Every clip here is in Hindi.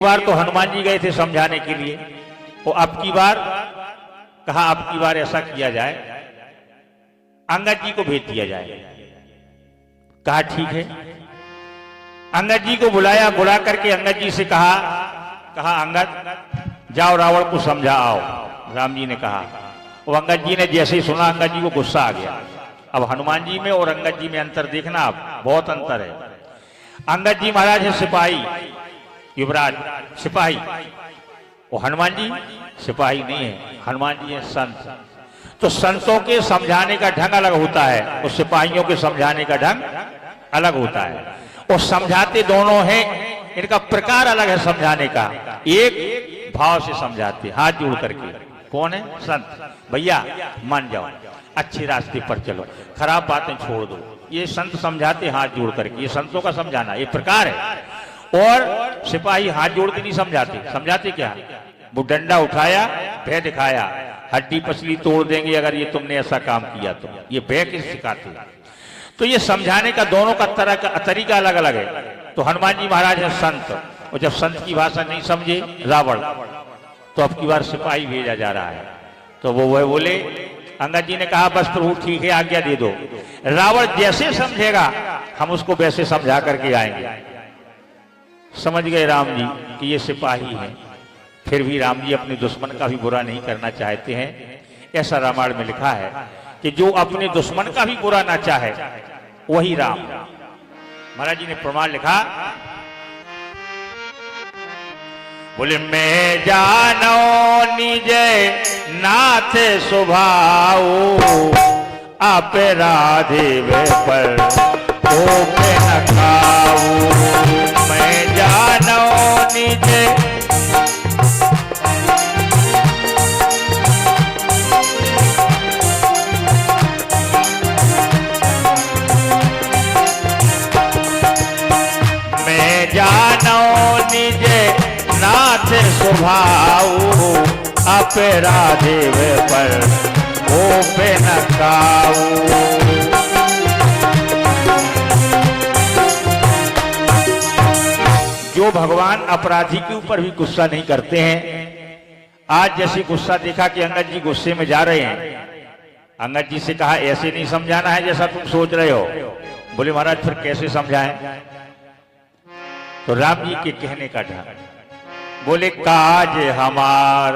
बार तो हनुमान जी गए थे समझाने के लिए, वो अब की बार कहा अब की बार ऐसा किया जाए, अंगद जी को भेज दिया जाए। कहा ठीक है। अंगद जी को बुलाया, बुला करके अंगद जी से कहा अंगद जाओ रावण को समझा आओ। राम जी ने कहा, वो अंगद जी ने जैसे ही सुना अंगद जी को गुस्सा आ गया। अब हनुमान जी में और अंगद जी में अंतर देखना, आप बहुत अंतर है। अंगद जी महाराज है सिपाही, युवराज सिपाही, वो हनुमान जी सिपाही नहीं है, हनुमान जी है संत। तो संतों के समझाने का ढंग अलग होता है और सिपाहियों के समझाने का ढंग अलग होता है। और समझाते दोनों हैं, इनका प्रकार अलग है समझाने का। एक भाव से समझाते हाथ जोड़ करके, कौन है? संत। भैया मान जाओ, अच्छे रास्ते पर चलो, खराब बातें छोड़ दो, ये संत समझाते हाथ जोड़ करके। ये संतों का समझाना ये प्रकार है। और सिपाही हाथ जोड़ के नहीं समझाते। समझाते क्या? वो डंडा उठाया, भय दिखाया, हड्डी पसली तोड़ देंगे अगर ये तुमने ऐसा काम किया तो। ये भय किस सिखाते? तो ये समझाने का दोनों का तरीका अलग अलग है। तो हनुमान जी महाराज है संत, और जब संत की भाषा नहीं समझे रावण, तो अब की बार सिपाही भेजा जा रहा है। तो वो बोले, अंगद जी ने कहा बस प्रभु ठीक है, आज्ञा दे दो। रावण जैसे समझेगा हम उसको वैसे समझा करके आएंगे। समझ गए राम जी कि ये सिपाही हैं, फिर भी राम जी अपने दुश्मन का भी बुरा नहीं करना चाहते हैं। ऐसा रामायण में लिखा है कि जो अपने दुश्मन का भी बुरा ना चाहे वही राम। महाराज जी ने प्रमाण लिखा, बोले मैं जानो निज नाथ स्वभाव, आप राधे पर पे न खाऊ। मैं जानो निज निज नाथ स्वभाव, आप राधे पर पे न खाऊ। जो भगवान अपराधी के ऊपर भी गुस्सा नहीं करते हैं। आज जैसे गुस्सा देखा कि अंगद जी गुस्से में जा रहे हैं, अंगद जी से कहा ऐसे नहीं समझाना है जैसा तुम सोच रहे हो। बोले महाराज फिर कैसे समझाएं? तो राम जी के कहने का ढंग, बोले काज हमार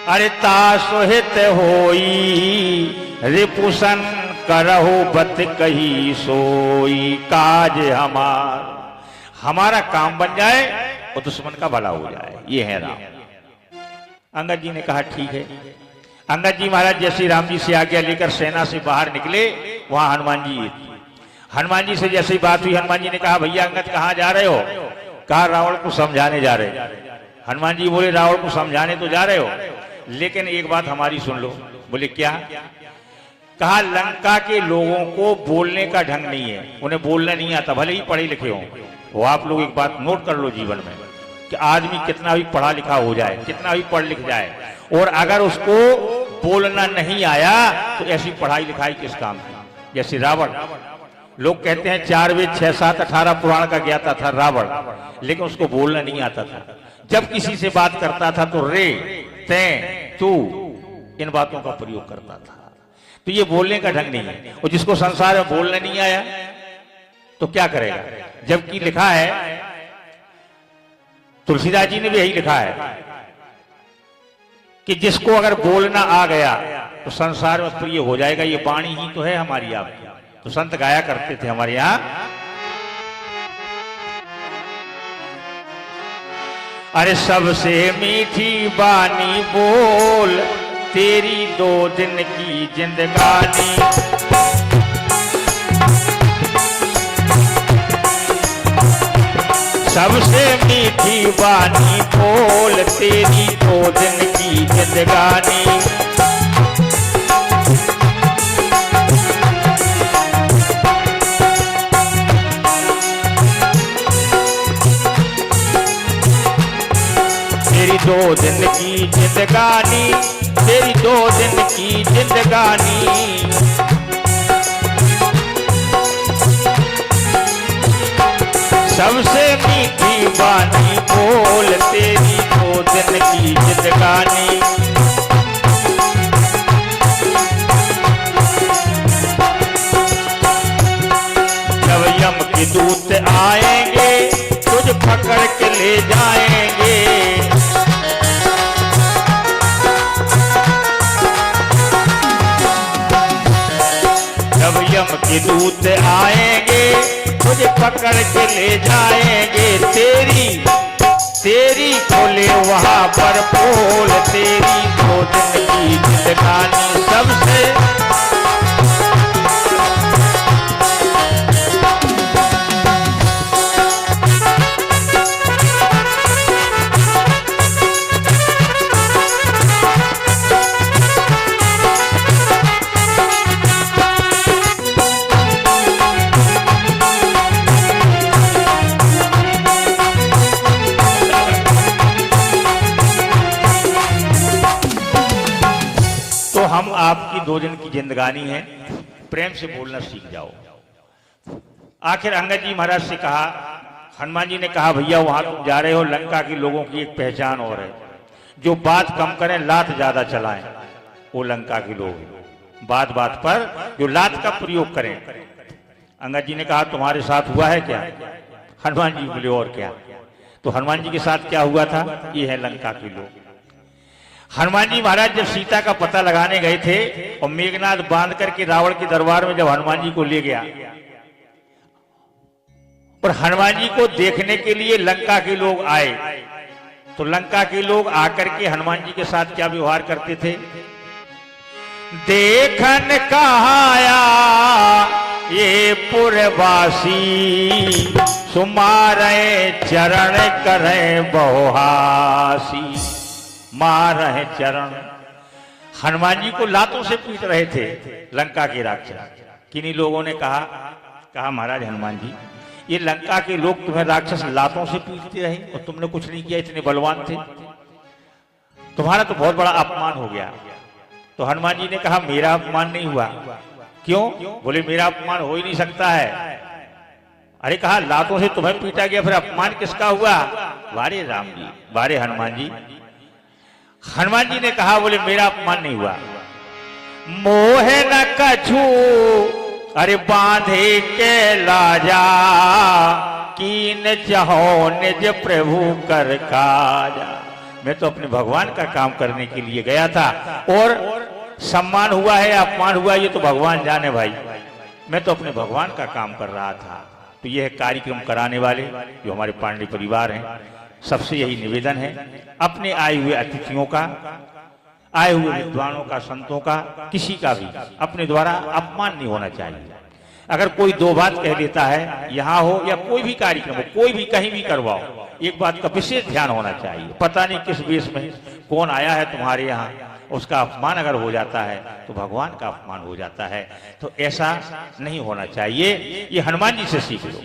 अरे तासोहित होई, रिपुसन करहु बत कही सोई। काज हमारा काम बन जाए और दुश्मन का भला हो जाए, ये है राम। अंगद जी ने कहा ठीक है। अंगद जी महाराज जैसे राम जी से आज्ञा लेकर सेना से बाहर निकले, वहां हनुमान जी से जैसे ही बात हुई, हनुमान जी ने कहा भैया अंगद कहाँ जा रहे हो? कहा रावण को समझाने जा रहे। हनुमान जी बोले रावण को समझाने तो जा रहे हो, लेकिन एक बात हमारी सुन लो। बोले क्या? कहा लंका के लोगों को बोलने का ढंग नहीं है, उन्हें बोलना नहीं आता, भले ही पढ़े लिखे हो। वो आप लोग एक बात नोट कर लो जीवन में, कि आदमी कितना भी पढ़ा लिखा हो जाए, कितना भी पढ़ लिख जाए, और अगर उसको बोलना नहीं आया तो ऐसी पढ़ाई लिखाई किस काम की? जैसे रावण, लोग कहते हैं 4 वेद 6 7 18 पुराण का ज्ञाता था रावण, लेकिन उसको बोलना नहीं आता था। जब किसी से बात करता था तो रे, ते, तू, इन बातों का प्रयोग करता था। तो ये बोलने का ढंग नहीं है। और जिसको संसार में बोलना नहीं आया तो क्या करेगा? जबकि लिखा है, तुलसीदास जी ने भी यही लिखा है कि जिसको अगर बोलना आ गया तो संसार में प्रिय हो जाएगा। ये वाणी ही तो है हमारी आपकी। तो संत गाया करते थे हमारे यहां, अरे सबसे मीठी बानी बोल, तेरी 2 दिन की जिंदगानी। सबसे मीठी बानी बोल, तेरी 2 दिन की जिंदगानी। तेरी 2 दिन की जिंदगानी, तेरी 2 दिन की जिंदगानी। सबसे मीठी बानी बोल तेरी 2 दिन की जिंदगानी। जब यम के दूत आएंगे तुझ पकड़ के ले जाएंगे। जब यम के दूत आएंगे तुझे पकड़ के ले जाएंगे। तेरी खोले वहां पर पोल तेरी 2 दिन की जिंदगानी। सबसे हम आपकी 2 दिन की जिंदगानी है, प्रेम से बोलना सीख जाओ। आखिर अंगद जी महाराज से कहा, हनुमान जी ने कहा भैया वहां तुम जा रहे हो, लंका के लोगों की एक पहचान और है, जो बात कम करें लात ज्यादा चलाएं। वो लंका के लोग बात बात पर जो लात का प्रयोग करें। अंगद जी ने कहा तुम्हारे साथ हुआ है क्या? हनुमान जी बोले और क्या। तो हनुमान जी के साथ क्या हुआ था? ये है लंका के लोग। हनुमान जी महाराज जब सीता का पता लगाने गए थे और मेघनाद बांध करके रावण के दरबार में जब हनुमान जी को ले गया और हनुमान जी को देखने के लिए लंका के लोग आए, तो लंका के लोग आकर के हनुमान जी के साथ क्या व्यवहार करते थे? देखन कहाया ये पुरवासी, सुमारे चरण करें बहुहासी। मार रहे चरण। हनुमान जी को लातों से पीट रहे थे लंका के राक्षस। किन्हीं लोगों ने कहा महाराज हनुमान जी, ये लंका के लोग तुम्हें राक्षस लातों से पीटते रहे और तुमने कुछ नहीं किया, इतने बलवान थे, तुम्हारा तो बहुत बड़ा अपमान हो गया। तो हनुमान जी ने कहा मेरा अपमान नहीं हुआ। क्यों? बोले मेरा अपमान हो ही नहीं सकता है। अरे कहा लातों से तुम्हें पीटा गया, फिर अपमान किसका हुआ? वारे राम जी, वारे हनुमान जी। हनुमान जी ने कहा बोले मेरा अपमान नहीं हुआ। मोह न कछु अरे बांधे के लाजा, कीन चाहो निज प्रभु कर काजा। मैं तो अपने भगवान का काम करने के लिए गया था, और सम्मान हुआ है अपमान हुआ ये तो भगवान जाने भाई। मैं तो अपने भगवान का काम कर रहा था। तो यह कार्यक्रम कराने वाले जो हमारे पांडे परिवार हैं, सबसे यही निवेदन है, अपने आए हुए अतिथियों का, आए हुए विद्वानों का, संतों का, किसी का भी अपने द्वारा अपमान नहीं होना चाहिए। अगर कोई 2 बात कह देता है, यहाँ हो या कोई भी कार्यक्रम हो, कोई भी कहीं भी करवाओ, एक बात का विशेष ध्यान होना चाहिए। पता नहीं किस वेश में कौन आया है तुम्हारे यहाँ, उसका अपमान अगर हो जाता है तो भगवान का अपमान हो जाता है। तो ऐसा नहीं होना चाहिए। ये हनुमान जी से सीख लो,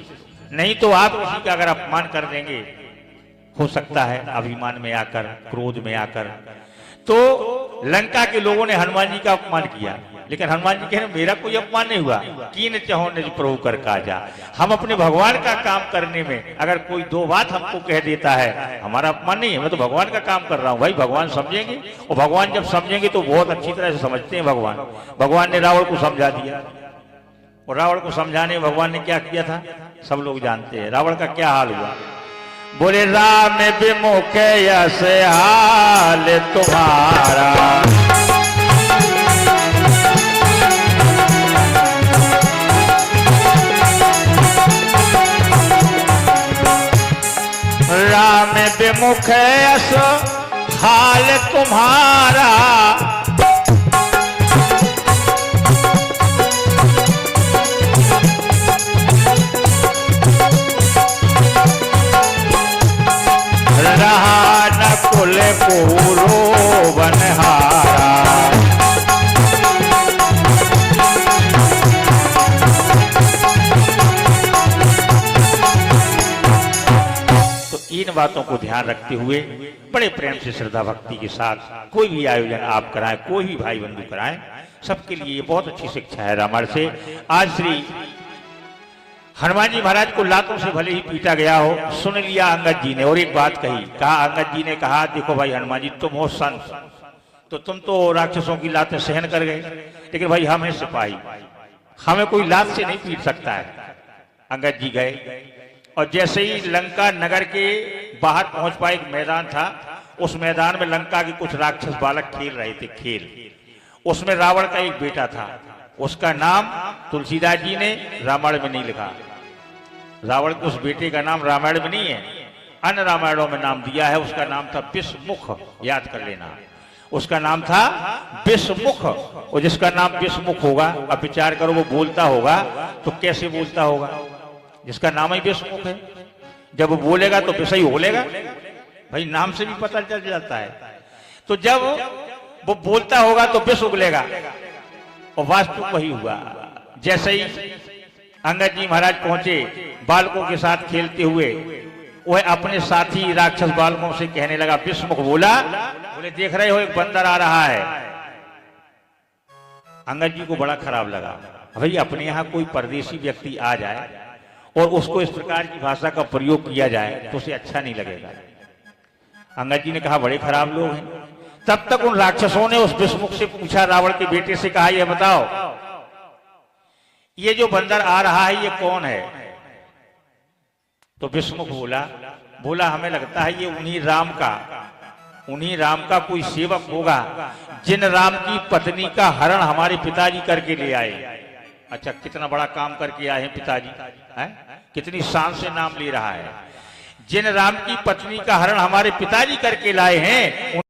नहीं तो आप किसी का अगर अपमान कर देंगे, हो सकता है अभिमान में आकर, क्रोध में आकर। तो लंका के लोगों ने हनुमान जी का अपमान किया, लेकिन हनुमान जी कह रहे मेरा कोई अपमान नहीं हुआ। कीन चाहो निज प्रभु कर काजा। हम अपने भगवान का काम करने में अगर कोई 2 बात हमको कह देता है, हमारा अपमान नहीं है, मैं तो भगवान का काम कर रहा हूँ। भाई भगवान समझेंगे, और भगवान जब समझेंगे तो बहुत अच्छी तरह से समझते हैं भगवान। भगवान ने रावण को समझा दिया, और रावण को समझाने में भगवान ने क्या किया था सब लोग जानते हैं। रावण का क्या हाल हुआ? बोले राम विमुख यस हाल तुम्हारा, राम विमुख यस हाल तुम्हारा। रहा न कुल पूरो बनहारा। तो इन बातों को ध्यान रखते हुए बड़े प्रेम से श्रद्धा भक्ति के साथ कोई भी आयोजन आप कराएं, कोई भी भाई बंधु कराएं, सबके लिए ये बहुत अच्छी शिक्षा है रामायण से। आज श्री हनुमान जी महाराज को लातों से भले ही पीटा गया हो, सुन लिया अंगद जी ने और एक बात कही। कहा, अंगद जी ने कहा, देखो भाई हनुमान जी, तुम हो संत, तो तुम तो राक्षसों की लातें सहन कर गए, लेकिन भाई हम हैं सिपाही, हमें कोई लात से नहीं पीट सकता है। अंगद जी गए और जैसे ही लंका नगर के बाहर पहुंच पाए, एक मैदान था, उस मैदान में लंका के कुछ राक्षस बालक खेल रहे थे खेल। उसमें रावण का एक बेटा था, उसका नाम तुलसीदास जी ने रामायण में नहीं लिखा। रावण के उस बेटे का नाम रामायण में नहीं है, अन्य रामायणों में नाम दिया है। उसका नाम था विषमुख, याद कर लेना, उसका नाम था विषमुख। और जिसका नाम विषमुख होगा, अब विचार करो, वो बोलता होगा तो कैसे बोलता होगा? जिसका नाम ही विषमुख है, जब वो बोलेगा तो विषय बोलेगा, भाई नाम से भी पता चल जाता है। तो जब वो बोलता होगा तो विष उगलेगा, और वास्तव वही हुआ। जैसे ही अंगद जी महाराज पहुंचे बालकों के साथ खेलते हुए, वह अपने साथी राक्षस बालकों से कहने लगा, विषमुख बोला, बोले देख रहे हो एक बंदर आ रहा है। अंगद जी को बड़ा खराब लगा, भाई अपने यहां कोई परदेशी व्यक्ति आ जाए और उसको इस प्रकार की भाषा का प्रयोग किया जाए तो उसे अच्छा नहीं लगेगा। अंगद जी ने कहा, बड़े खराब लोग हैं। तब तक उन राक्षसों ने उस विषमुख से पूछा, रावण के बेटे से कहा, यह बताओ ये जो बंदर आ रहा है ये कौन है? तो विषमुख बोला हमें लगता है ये उन्हीं राम का कोई सेवक होगा, जिन राम की पत्नी का हरण हमारे पिताजी करके ले आए। अच्छा, कितना बड़ा काम करके आए हैं पिताजी, है? कितनी शान से नाम ले रहा है। जिन राम की पत्नी का हरण हमारे पिताजी करके लाए हैं,